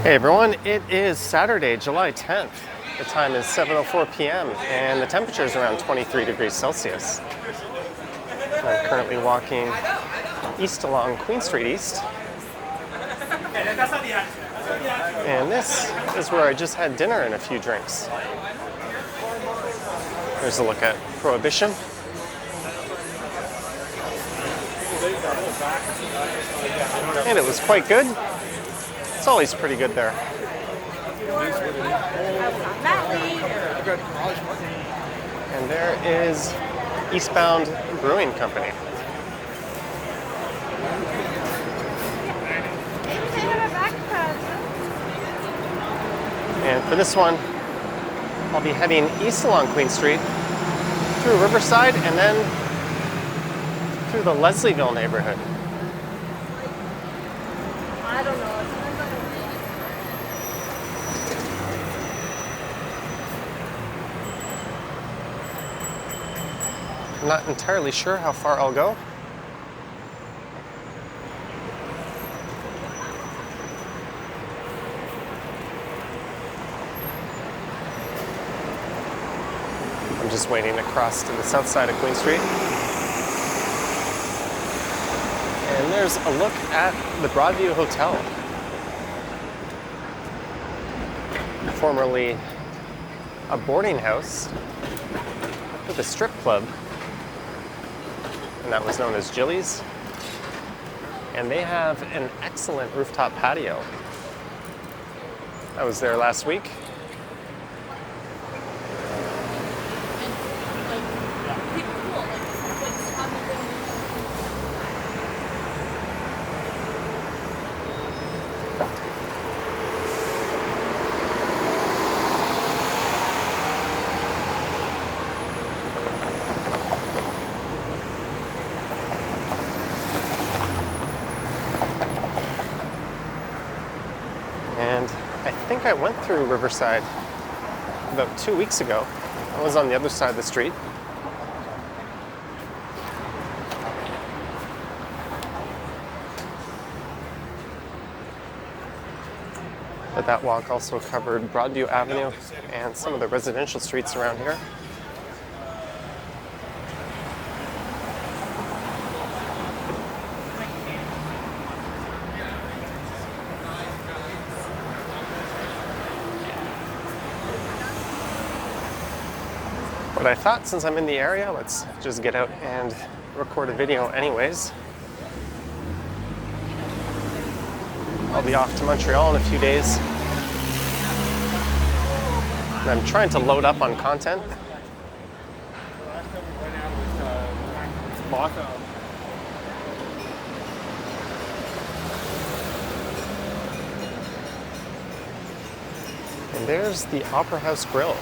Hey everyone, it is Saturday, July 10th. The time is 7:04 p.m. and the temperature is around 23 degrees Celsius. I'm currently walking east along Queen Street East. And this is where I just had dinner and a few drinks. Here's a look at Prohibition. And it was quite good. It's always pretty good there. And there is Eastbound Brewing Company. And for this one, I'll be heading east along Queen Street, through Riverside, and then through the Leslieville neighborhood. I don't know. I'm not entirely sure how far I'll go. I'm just waiting to cross to the south side of Queen Street. And there's a look at the Broadway Hotel. Formerly a boarding house with a strip club. And that was known as Jilly's. And they have an excellent rooftop patio. I was there last week. I think I went through Riverside about 2 weeks ago. I was on the other side of the street. But that walk also covered Broadway Avenue and some of the residential streets around here. But I thought, since I'm in the area, let's just get out and record a video anyways. I'll be off to Montreal in a few days. And I'm trying to load up on content. And there's the Opera House Grill.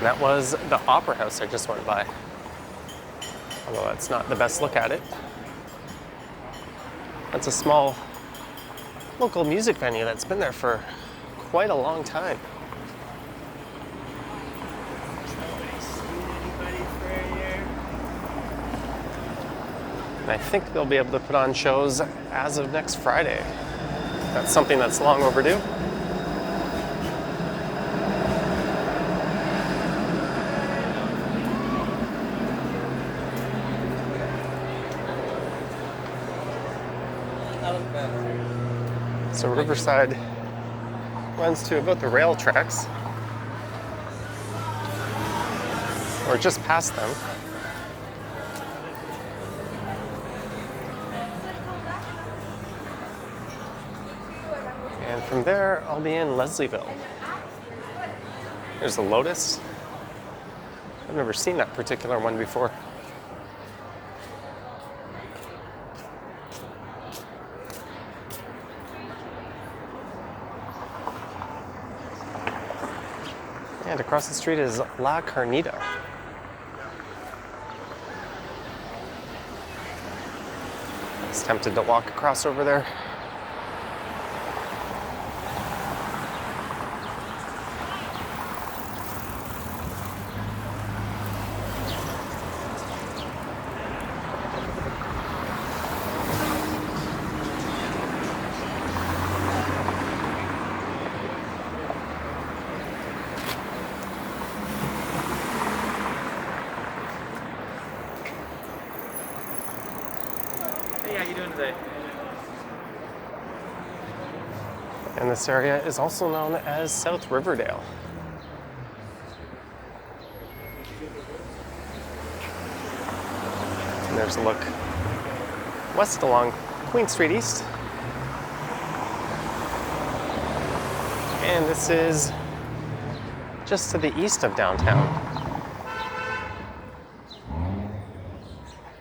That was the Opera House I just went by. Although that's not the best look at it. That's a small local music venue that's been there for quite a long time. And I think they'll be able to put on shows as of next Friday. That's something that's long overdue. So Riverside runs to about the rail tracks, or just past them. And from there, I'll be in Leslieville. There's the Lotus. I've never seen that particular one before. And across the street is La Carnita. I was tempted to walk across over there. Hey, how you doing today? And this area is also known as South Riverdale. And there's a look west along Queen Street East. And this is just to the east of downtown.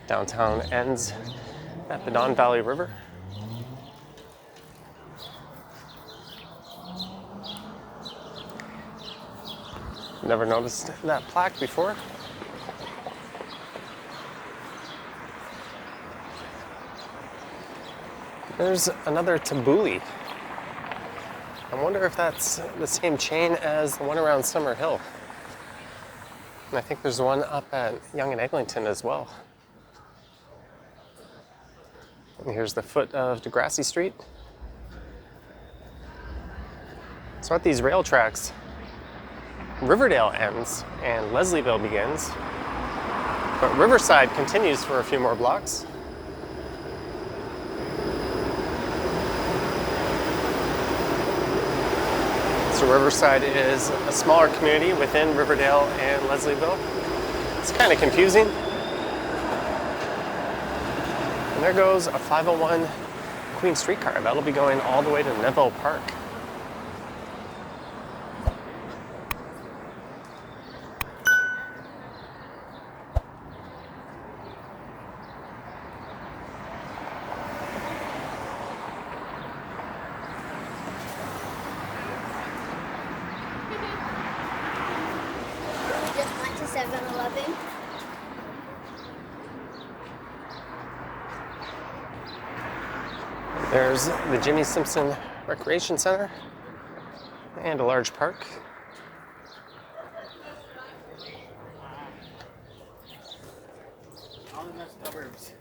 Downtown ends at the Don Valley River. Never noticed that plaque before. There's another Tabbouleh. I wonder if that's the same chain as the one around Summer Hill. And I think there's one up at Yonge and Eglinton as well. And here's the foot of Degrassi Street. So at these rail tracks, Riverdale ends and Leslieville begins, but Riverside continues for a few more blocks. So Riverside is a smaller community within Riverdale and Leslieville. It's kind of confusing. And there goes a 501 Queen streetcar. That'll be going all the way to Neville Park. Just went to 7-Eleven. There's the Jimmy Simpson Recreation Center and a large park. All in the suburbs.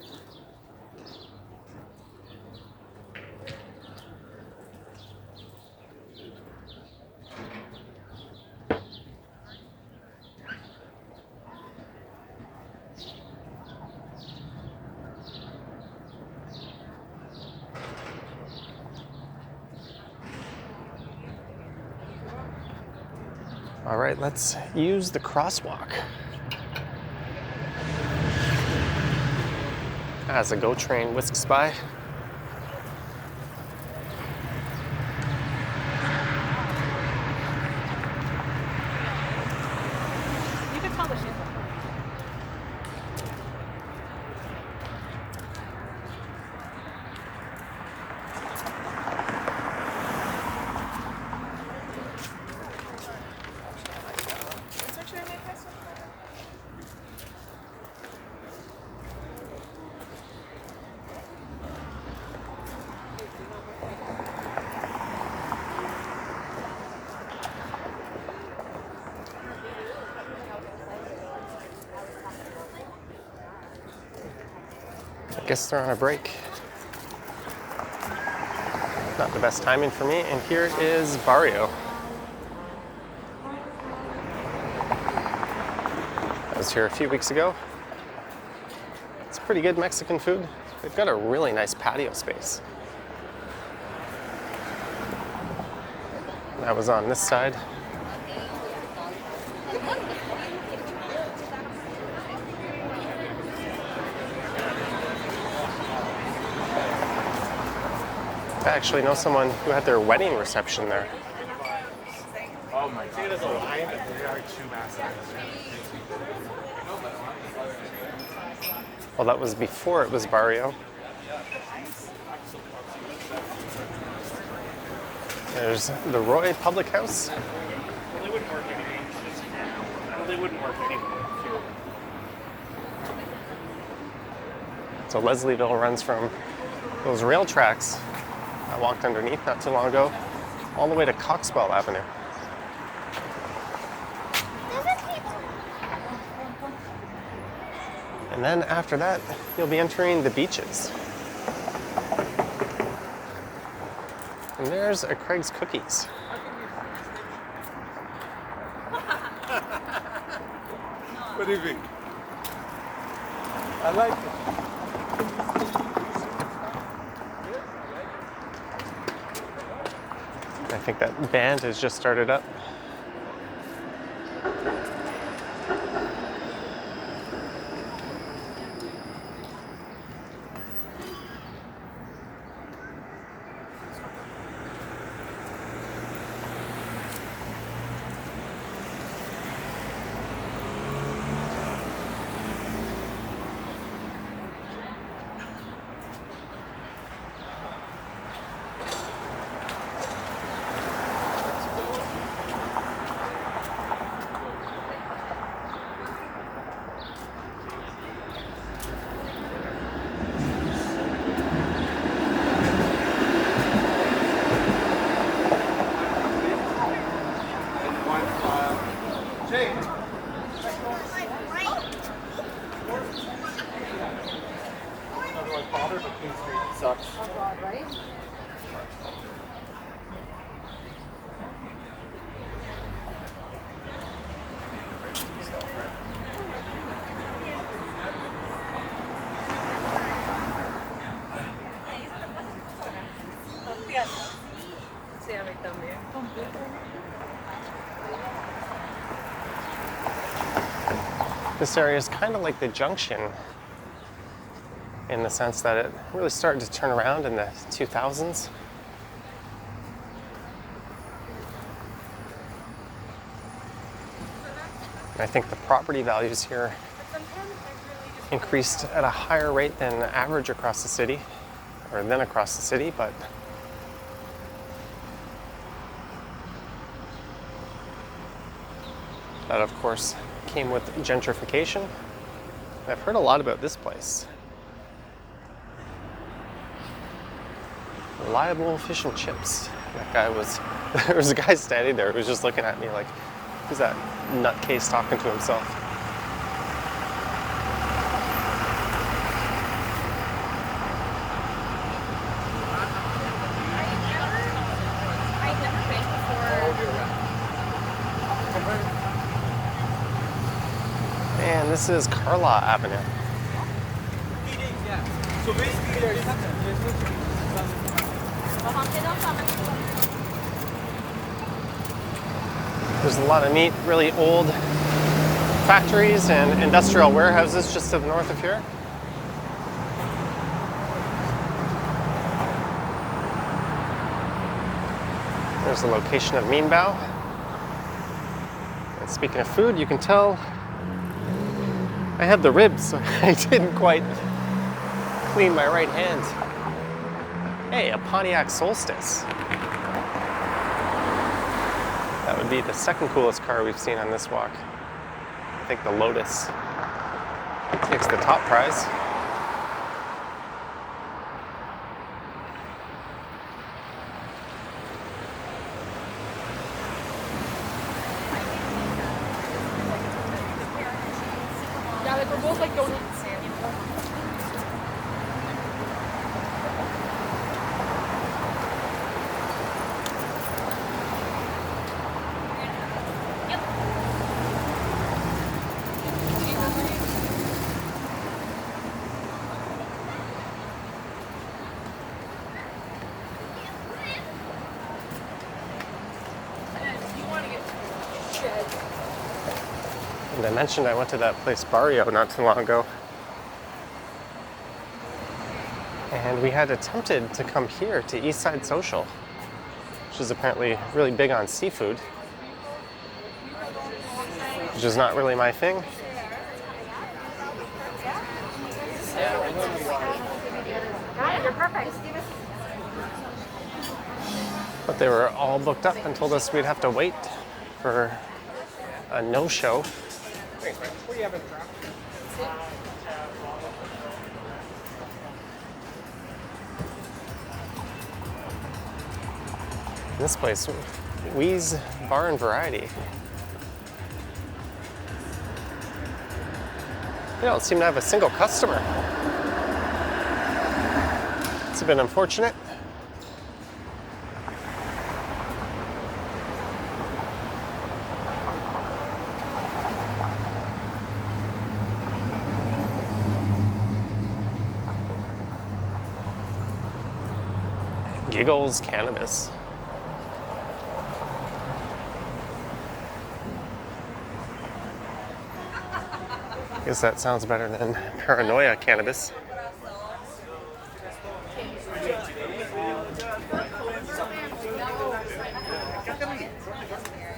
All right, let's use the crosswalk. As a GO train whisks by. You can tell the shit. I guess they're on a break. Not the best timing for me. And here is Barrio. I was here a few weeks ago. It's pretty good Mexican food. They've got a really nice patio space. I was on this side. I actually know someone who had their wedding reception there. Oh my god. See it as a line, there are two massive. Well, that was before it was Barrio. There's the Roy Public House. Well, they wouldn't work anyway. Well, they wouldn't work anyway. So Leslieville runs from those rail tracks I walked underneath not too long ago, all the way to Coxwell Avenue. And then after that, you'll be entering the beaches. And there's a Craig's Cookies. What do you think? I like it. think that band has just started up. This area is kind of like the Junction in the sense that it really started to turn around in the 2000s. And I think the property values here increased at a higher rate than average across the city, or than across the city, but that of course came with gentrification. I've heard a lot about this place. Reliable fish and chips. That guy was, there was a guy standing there who was just looking at me like, who's that nutcase talking to himself? And this is Carmel Avenue. So basically, There's a lot of neat, really old factories and industrial warehouses just to the north of here. There's the location of Meanbao. And speaking of food, you can tell I have the ribs, so I didn't quite clean my right hand. Hey, a Pontiac Solstice. That would be the second coolest car we've seen on this walk. I think the Lotus takes the top prize. Yeah, like we're both like going. And I mentioned I went to that place Barrio not too long ago. And we had attempted to come here to East Side Social, which is apparently really big on seafood, which is not really my thing. You're perfect. But they were all booked up and told us we'd have to wait for a no-show. This place, Wee's Bar and Variety. They don't seem to have a single customer. It's a bit unfortunate. Giggles Cannabis. Guess that sounds better than paranoia cannabis.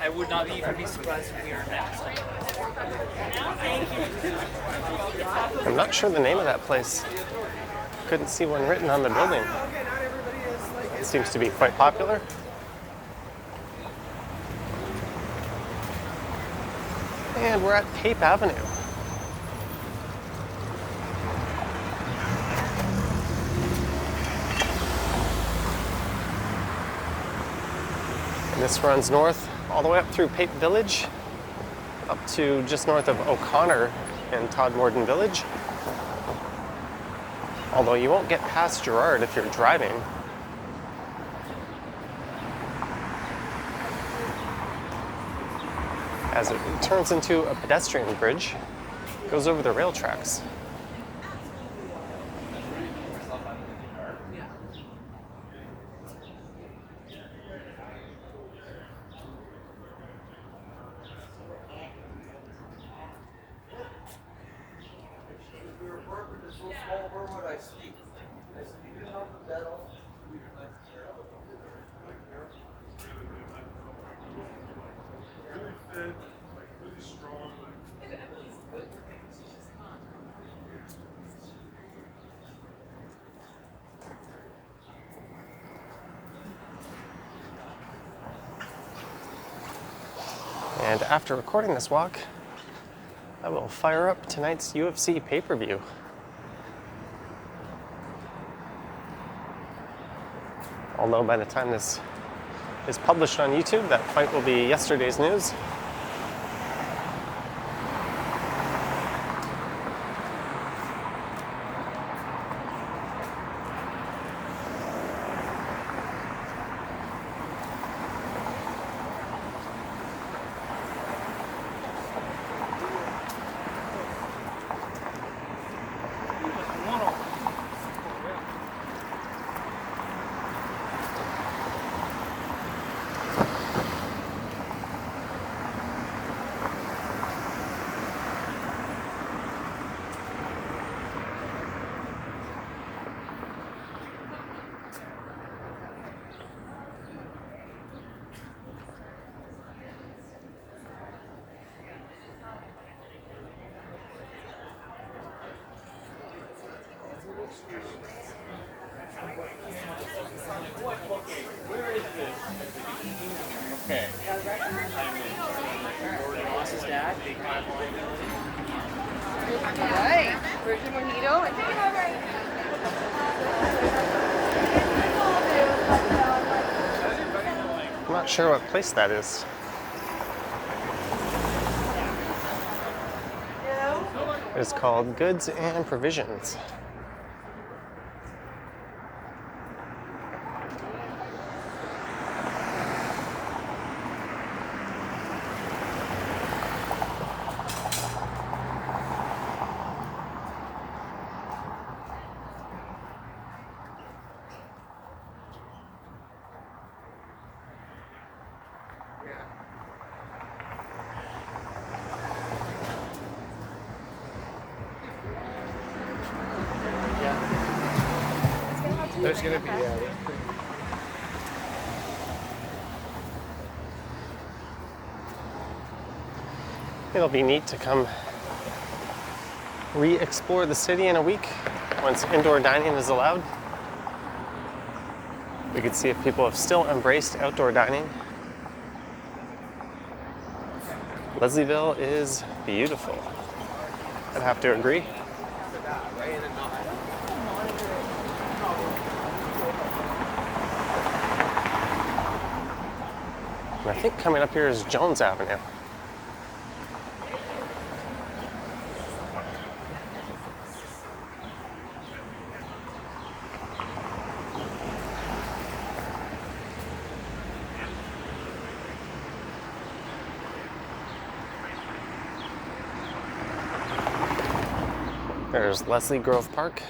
I would not even be surprised if we are next. I'm not sure the name of that place. Couldn't see one written on the building. It seems to be quite popular. And we're at Cape Avenue. And this runs north all the way up through Pape Village, up to just north of O'Connor and Todmorden Village. Although you won't get past Gerrard if you're driving. As it turns into a pedestrian bridge, goes over the rail tracks. And after recording this walk, I will fire up tonight's UFC pay-per-view. Although by the time this is published on YouTube, that fight will be yesterday's news. Okay. Ross's dad, big Alright. Virgin mojito. I'm not sure what place that is. It's called Goods and Provisions. There's gonna be It'll be neat to come re-explore the city in a week once indoor dining is allowed. We could see if people have still embraced outdoor dining. Leslieville is beautiful. I'd have to agree. And I think coming up here is Jones Avenue. There's Leslie Grove Park.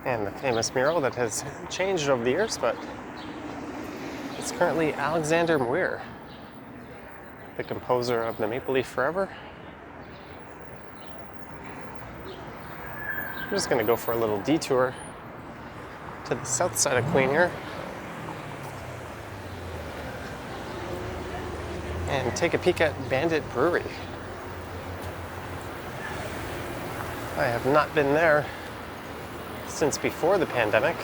And the famous mural that has changed over the years, but it's currently Alexander Muir, the composer of the Maple Leaf Forever. I'm just going to go for a little detour to the south side of Queen here and take a peek at Bandit Brewery. I have not been there since before the pandemic.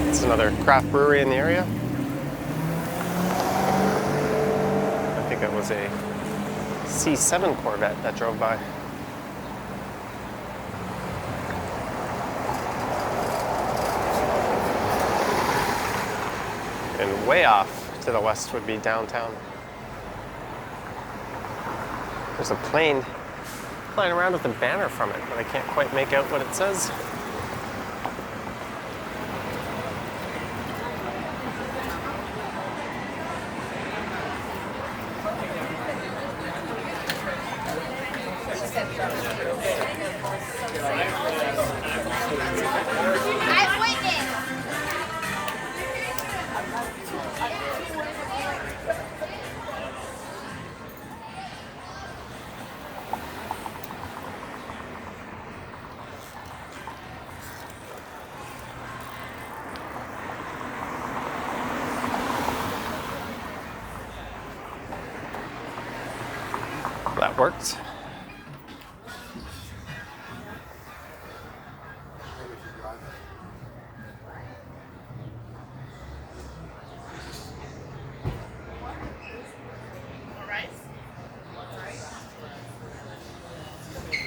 It's another craft brewery in the area. I think it was a C7 Corvette that drove by. And way off to the west would be downtown. There's a plane flying around with a banner from it, but I can't quite make out what it says. That worked.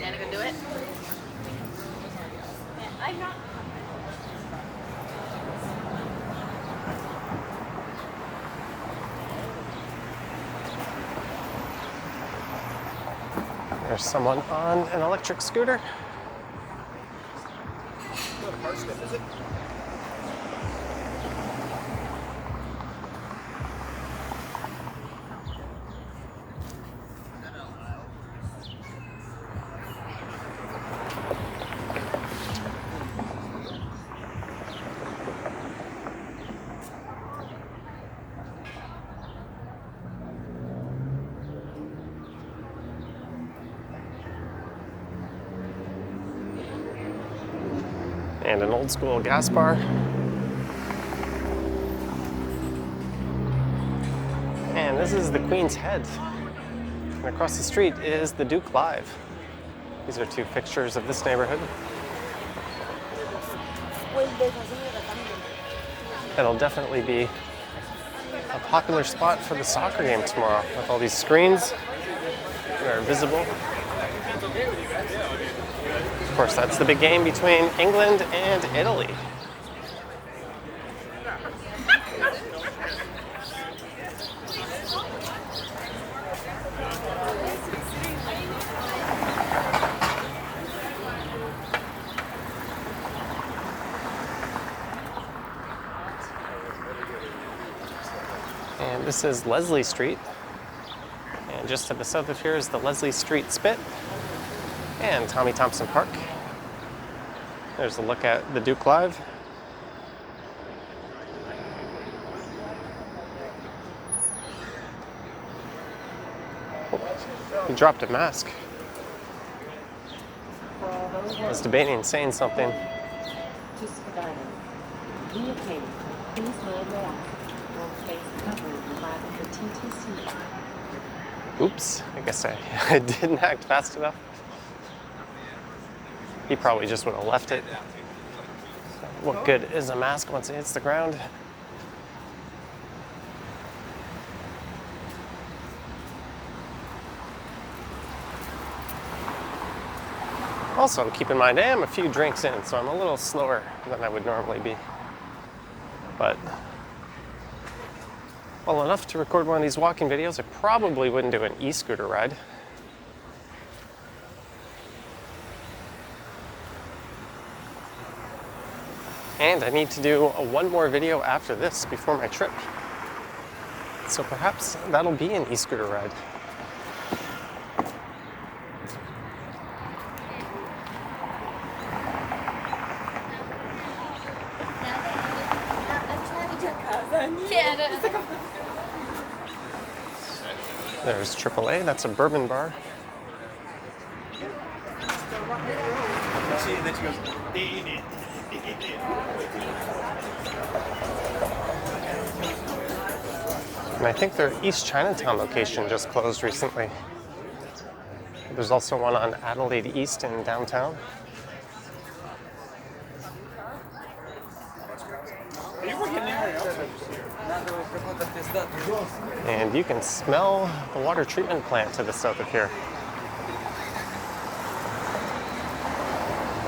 Nana gonna do it? I'm not. There's someone on an electric scooter. And an old school gas bar. And this is the Queen's Head. And across the street is the Duke Live. These are two fixtures of this neighborhood. That'll definitely be a popular spot for the soccer game tomorrow with all these screens that are visible. Of course, that's the big game between England and Italy. And this is Leslie Street. And just to the south of here is the Leslie Street Spit and Tommy Thompson Park. There's a look at the Duke Live. Oh, he dropped a mask. I was debating saying something. Oops, I guess I didn't act fast enough. He probably just would have left it. What good is a mask once it hits the ground? Also, keep in mind, I am a few drinks in, so I'm a little slower than I would normally be. But, well enough to record one of these walking videos, I probably wouldn't do an e-scooter ride. And I need to do one more video after this before my trip. So perhaps that'll be an e-scooter ride. There's AAA, that's a bourbon bar. And then she goes, And I think their East Chinatown location just closed recently. There's also one on Adelaide East in downtown. And you can smell the water treatment plant to the south of here.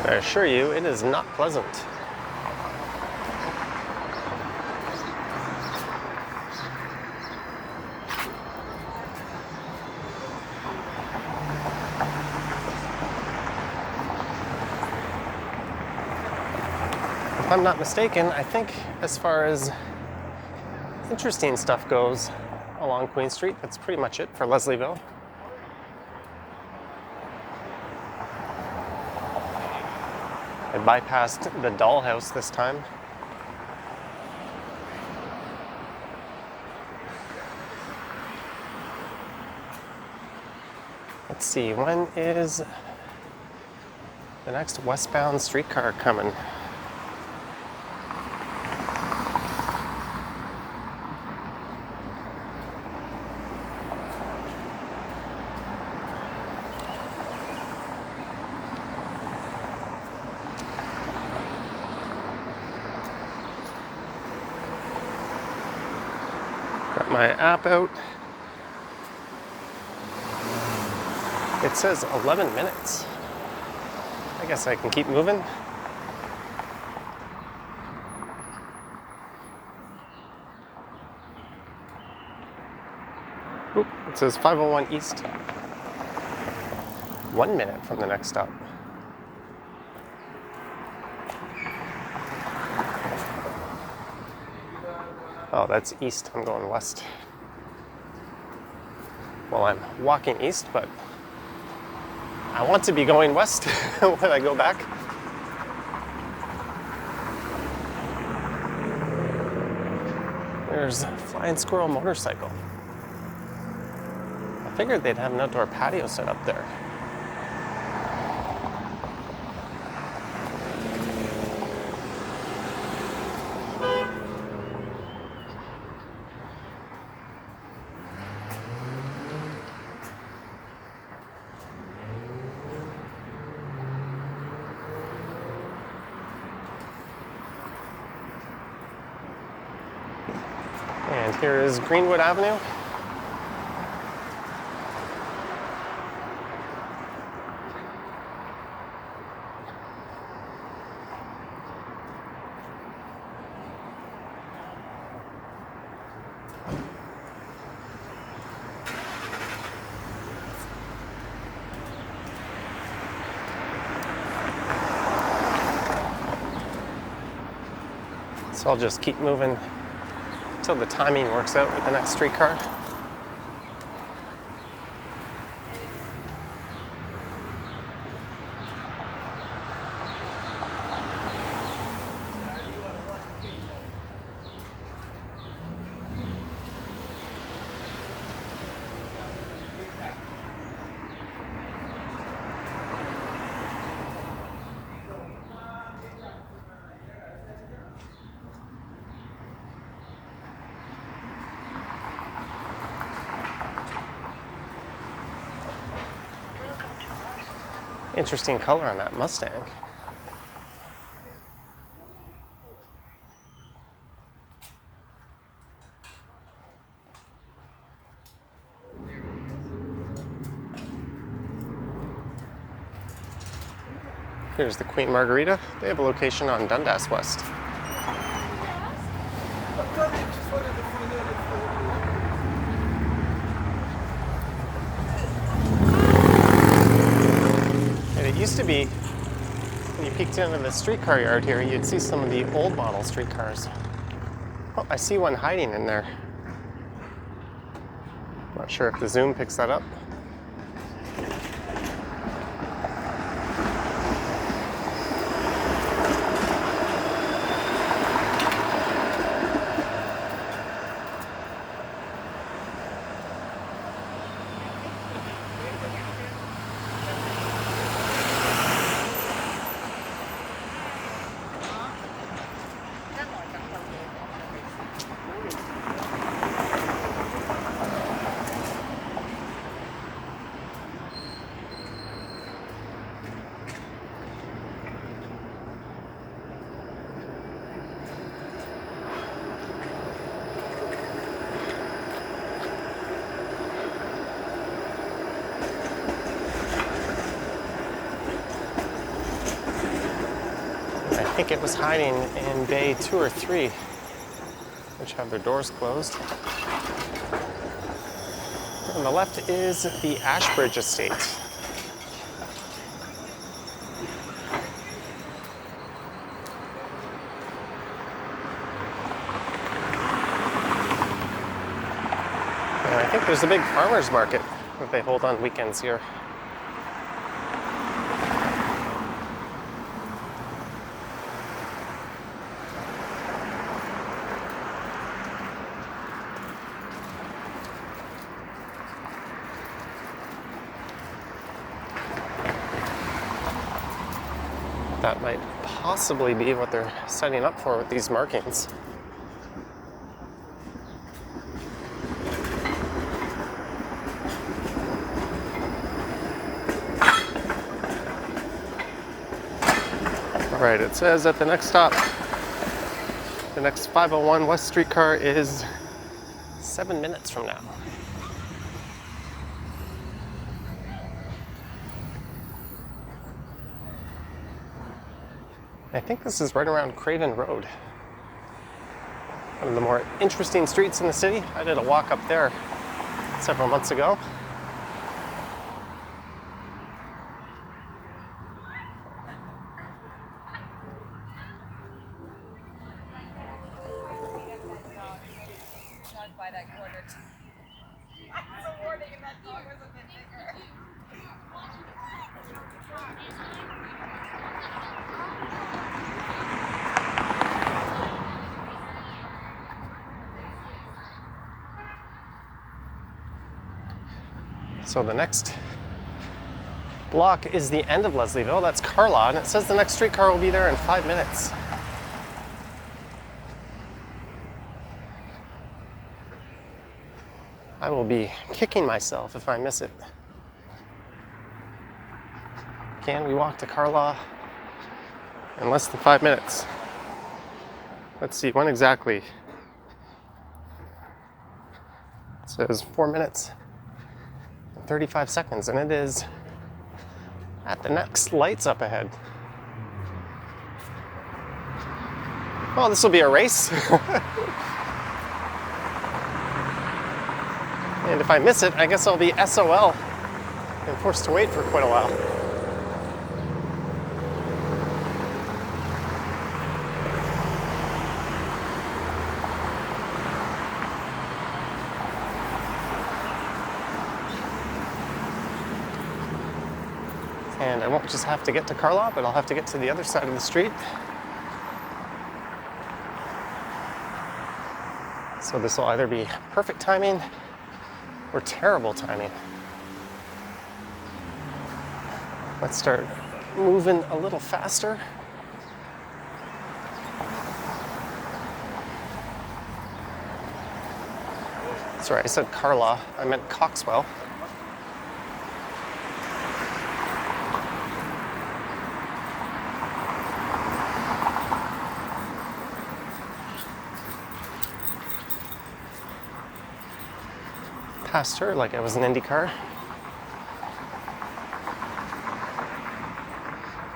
I assure you, it is not pleasant. If I'm not mistaken, I think as far as interesting stuff goes along Queen Street, that's pretty much it for Leslieville. I bypassed the dollhouse this time. Let's see, when is the next westbound streetcar coming? Got my app out. It says 11 minutes. I guess I can keep moving. Oop, it says 501 East. 1 minute from the next stop. Oh, that's east. I'm going west. Well, I'm walking east, but I want to be going west when I go back. There's a Flying Squirrel motorcycle. I figured they'd have an outdoor patio set up there. And here is Greenwood Avenue. So I'll just keep moving until the timing works out with the next streetcar. Interesting color on that Mustang. Here's the Queen Margarita. They have a location on Dundas West. It used to be, when you peeked into the streetcar yard here, you'd see some of the old model streetcars. Oh, I see one hiding in there. Not sure if the zoom picks that up. think it was hiding in bay 2 or 3, which have their doors closed. On the left is the Ashbridge Estate. And I think there's a big farmer's market that they hold on weekends here. That might possibly be what they're setting up for with these markings. All right, it says at the next stop, the next 501 West streetcar is 7 minutes from now. I think this is right around Craven Road. One of the more interesting streets in the city. I did a walk up there several months ago. So the next block is the end of Leslieville. That's Carmel, and it says the next streetcar will be there in 5 minutes. I will be kicking myself if I miss it. Can we walk to Carmel in less than 5 minutes? Let's see, when exactly? It says 4 minutes. 35 seconds, and it is at the next lights up ahead. Well, this will be a race. And if I miss it, I guess I'll be SOL and forced to wait for quite a while. And I won't just have to get to Carmel, but I'll have to get to the other side of the street. So this will either be perfect timing or terrible timing. Let's start moving a little faster. Sorry, I said Carmel, I meant Coxwell. Past her like I was an IndyCar.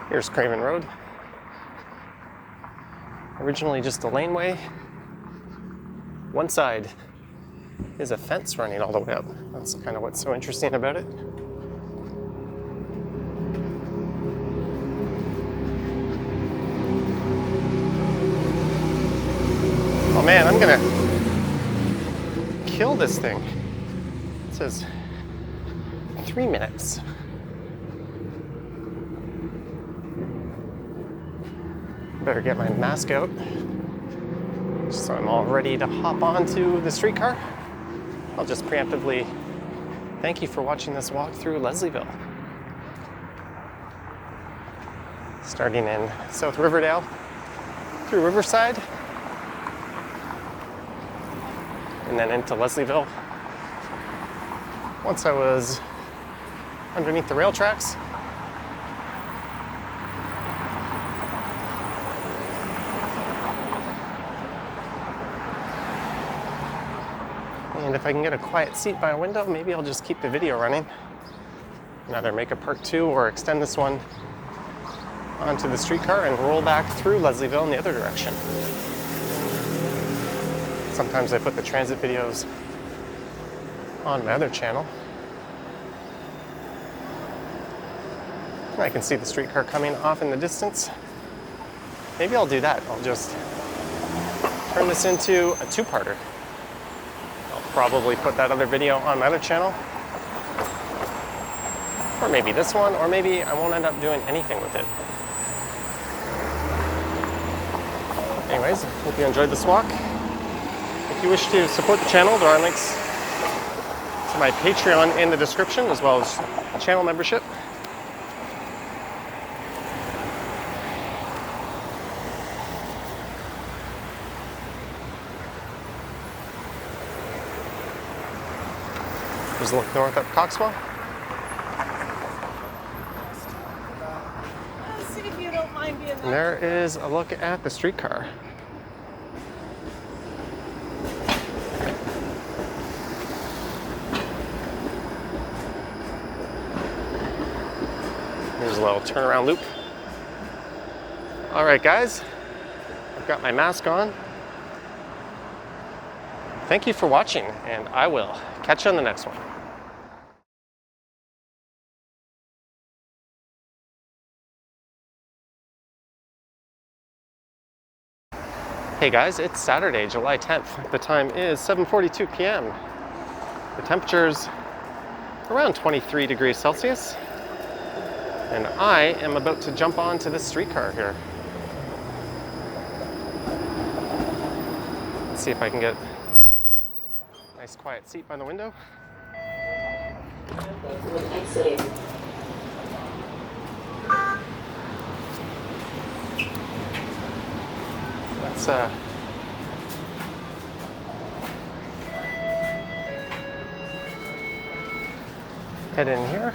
Here's Craven Road. Originally just a laneway. One side is a fence running all the way up. That's kind of what's so interesting about it. Oh man, I'm gonna kill this thing. It says 3 minutes. Better get my mask out so I'm all ready to hop onto the streetcar. I'll just preemptively thank you for watching this walk through Leslieville. Starting in South Riverdale through Riverside and then into Leslieville. Once I was underneath the rail tracks. And if I can get a quiet seat by a window, maybe I'll just keep the video running and either make a part 2 or extend this one onto the streetcar and roll back through Leslieville in the other direction. Sometimes I put the transit videos on my other channel. I can see the streetcar coming off in the distance. Maybe I'll do that. I'll just turn this into a two-parter. I'll probably put that other video on my other channel. Or maybe this one, or maybe I won't end up doing anything with it. Anyways, hope you enjoyed this walk. If you wish to support the channel, there are links to my Patreon in the description, as well as channel membership. Just look north up Coxwell. See if you don't mind being And there is a look at the streetcar. Here's a little turnaround loop. All right, guys, I've got my mask on. Thank you for watching, and I will catch you on the next one. Hey guys, it's Saturday, July 10th. The time is 7:42 p.m. The temperature's around 23 degrees Celsius. And I am about to jump onto this streetcar here. Let's see if I can get a nice quiet seat by the window. Let's head in here.